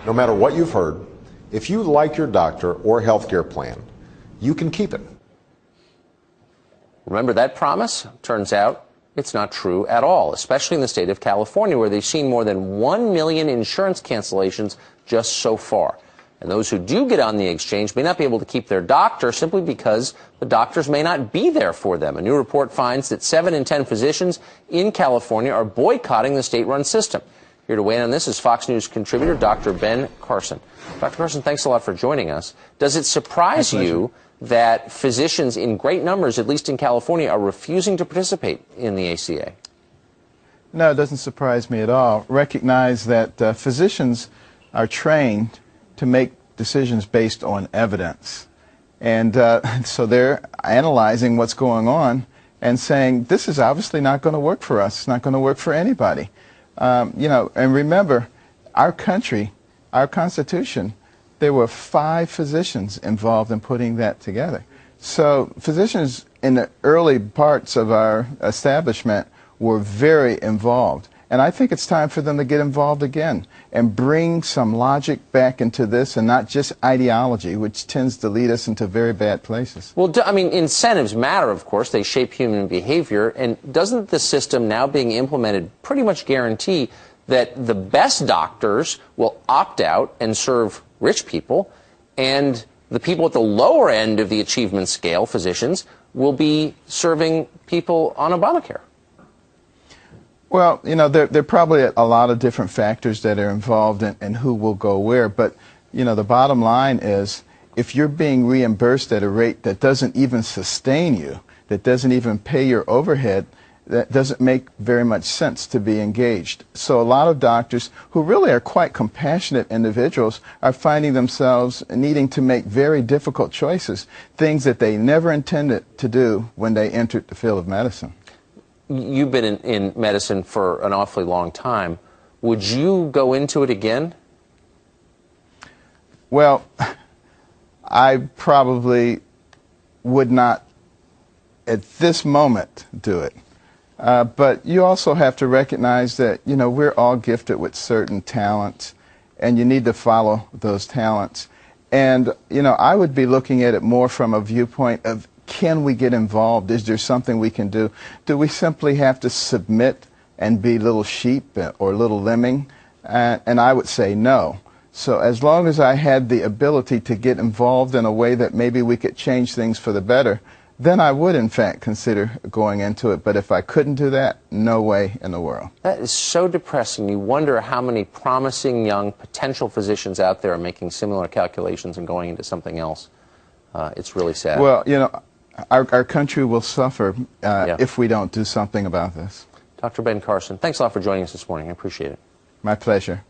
No matter what you've heard, if you like your doctor or healthcare plan, you can keep it. Remember that promise? Turns out it's not true at all, especially in the state of California, where they've seen more than 1 million insurance cancellations just so far. And those who do get on the exchange may not be able to keep their doctor simply because the doctors may not be there for them. A new report finds that 7 in 10 physicians in California are boycotting the state-run system. Here to weigh in on this is Fox News contributor Dr. Ben Carson. Dr. Carson, thanks a lot for joining us. Does it surprise you that physicians in great numbers, at least in California, are refusing to participate in the ACA? No, it doesn't surprise me at all. Recognize that physicians are trained to make decisions based on evidence. And so they're analyzing what's going on and saying, this is obviously not going to work for us. It's not going to work for anybody. And remember, our country, our Constitution, there were 5 physicians involved in putting that together. So physicians in the early parts of our establishment were very involved. And I think it's time for them to get involved again and bring some logic back into this and not just ideology, which tends to lead us into very bad places. Well, I mean, incentives matter, of course. They shape human behavior. And doesn't the system now being implemented pretty much guarantee that the best doctors will opt out and serve rich people, and the people at the lower end of the achievement scale, physicians, will be serving people on Obamacare? Well, there are probably a lot of different factors that are involved in who will go where, but, the bottom line is if you're being reimbursed at a rate that doesn't even sustain you, that doesn't even pay your overhead, that doesn't make very much sense to be engaged. So a lot of doctors who really are quite compassionate individuals are finding themselves needing to make very difficult choices, things that they never intended to do when they entered the field of medicine. You've been in medicine for an awfully long time. Would you go into it again? Well, I probably would not at this moment do it. But you also have to recognize that, we're all gifted with certain talents, and you need to follow those talents. And, I would be looking at it more from a viewpoint of, can we get involved? Is there something we can do? Do we simply have to submit and be little sheep or little lemming? And I would say no. So as long as I had the ability to get involved in a way that maybe we could change things for the better, then I would, in fact, consider going into it. But if I couldn't do that, no way in the world. That is so depressing. You wonder how many promising young potential physicians out there are making similar calculations and going into something else. It's really sad. Well, our country will suffer if we don't do something about this. Dr. Ben Carson, thanks a lot for joining us this morning. I appreciate it. My pleasure.